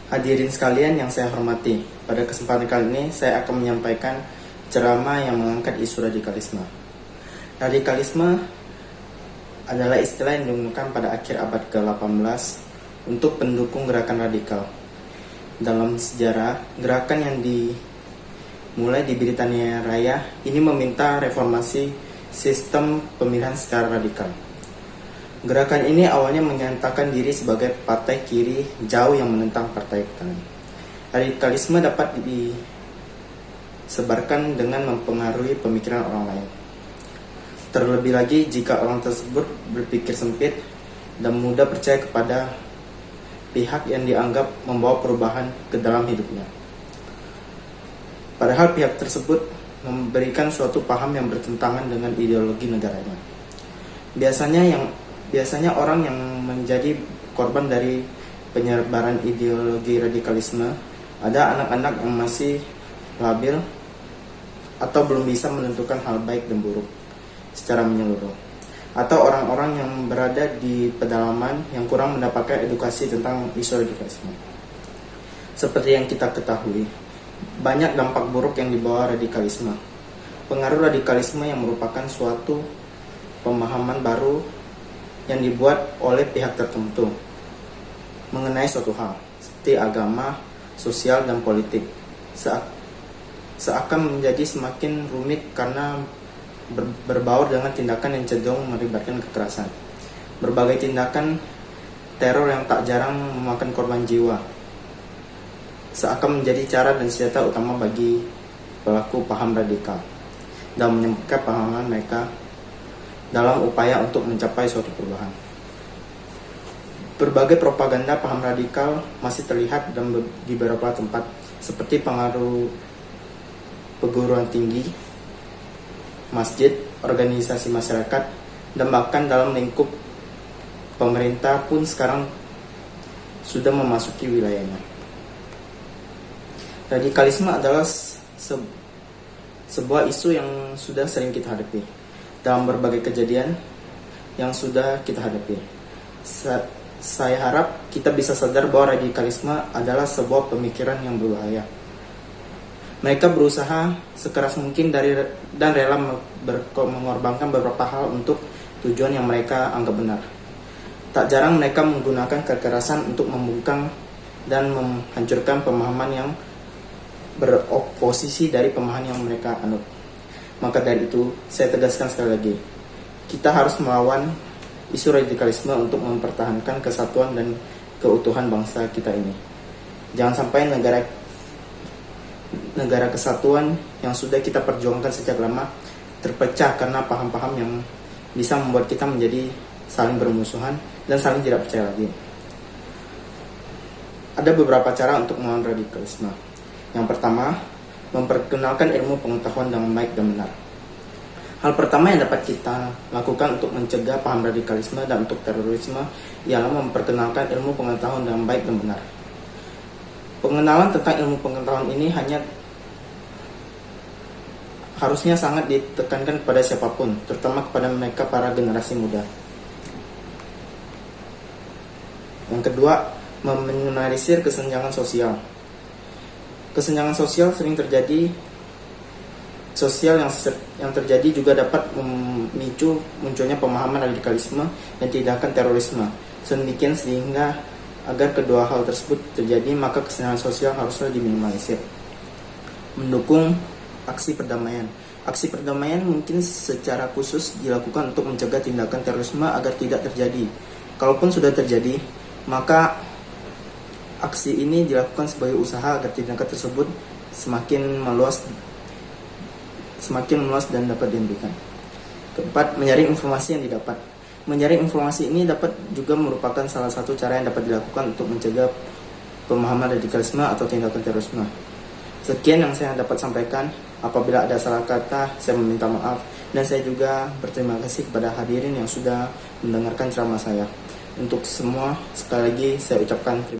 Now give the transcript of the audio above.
Hadirin sekalian yang saya hormati, pada kesempatan kali ini saya akan menyampaikan ceramah yang mengangkat isu radikalisme. Radikalisme adalah istilah yang digunakan pada akhir abad ke-18 untuk pendukung gerakan radikal. Dalam sejarah, gerakan yang dimulai di Britania Raya ini meminta reformasi sistem pemilihan secara radikal. Gerakan ini awalnya menyatakan diri sebagai partai kiri jauh yang menentang partai kanan. Radikalisme dapat disebarkan dengan mempengaruhi pemikiran orang lain. Terlebih lagi jika orang tersebut berpikir sempit dan mudah percaya kepada pihak yang dianggap membawa perubahan ke dalam hidupnya. Padahal pihak tersebut memberikan suatu paham yang bertentangan dengan ideologi negaranya. Biasanya orang yang menjadi korban dari penyebaran ideologi radikalisme ada anak-anak yang masih labil atau belum bisa menentukan hal baik dan buruk secara menyeluruh, atau orang-orang yang berada di pedalaman yang kurang mendapatkan edukasi tentang isu radikalisme. Seperti yang kita ketahui, banyak dampak buruk yang dibawa radikalisme. Pengaruh radikalisme yang merupakan suatu pemahaman baru yang dibuat oleh pihak tertentu mengenai suatu hal, seperti agama, sosial, dan politik, seakan menjadi semakin rumit karena berbaur dengan tindakan yang cenderung melibatkan kekerasan. Berbagai tindakan teror yang tak jarang memakan korban jiwa seakan menjadi cara dan senjata utama bagi pelaku paham radikal dan menyampaikan pemahaman mereka dalam upaya untuk mencapai suatu perubahan. Berbagai propaganda paham radikal masih terlihat di beberapa tempat, seperti pengaruh perguruan tinggi, masjid, organisasi masyarakat, dan bahkan dalam lingkup pemerintah pun sekarang sudah memasuki wilayahnya. Radikalisme adalah sebuah isu yang sudah sering kita hadapi dalam berbagai kejadian yang sudah kita hadapi. Saya harap kita bisa sadar bahwa radikalisme adalah sebuah pemikiran yang berbahaya. Mereka berusaha sekeras mungkin dan rela mengorbankan beberapa hal untuk tujuan yang mereka anggap benar. Tak jarang mereka menggunakan kekerasan untuk membungkam dan menghancurkan pemahaman yang beroposisi dari pemahaman yang mereka anut. Maka dari itu, saya tegaskan sekali lagi, kita harus melawan isu radikalisme untuk mempertahankan kesatuan dan keutuhan bangsa kita ini. Jangan sampai negara kesatuan yang sudah kita perjuangkan sejak lama terpecah karena paham-paham yang bisa membuat kita menjadi saling bermusuhan dan saling tidak percaya lagi. Ada beberapa cara untuk melawan radikalisme. Yang pertama, memperkenalkan ilmu pengetahuan dengan baik dan benar. Hal pertama yang dapat kita lakukan untuk mencegah paham radikalisme dan untuk terorisme ialah memperkenalkan ilmu pengetahuan dengan baik dan benar. Pengenalan tentang ilmu pengetahuan ini harusnya sangat ditekankan kepada siapapun, terutama kepada mereka para generasi muda. Yang kedua, meminimalisir kesenjangan sosial. Kesenjangan sosial sering terjadi. Yang terjadi juga dapat memicu munculnya pemahaman radikalisme dan tindakan terorisme. Sedemikian sehingga agar kedua hal tersebut terjadi, maka kesenjangan sosial harusnya diminimalisir. Mendukung aksi perdamaian. Aksi perdamaian mungkin secara khusus dilakukan untuk mencegah tindakan terorisme agar tidak terjadi. Kalaupun sudah terjadi, maka aksi ini dilakukan sebagai usaha agar tindakan tersebut semakin meluas dan dapat dihentikan. Keempat, menyaring informasi yang didapat. Menyaring informasi ini dapat juga merupakan salah satu cara yang dapat dilakukan untuk mencegah pemahaman radikalisme atau tindakan terorisme. Sekian yang saya dapat sampaikan. Apabila ada salah kata, saya meminta maaf. Dan saya juga berterima kasih kepada hadirin yang sudah mendengarkan ceramah saya. Untuk semua, sekali lagi saya ucapkan terima kasih.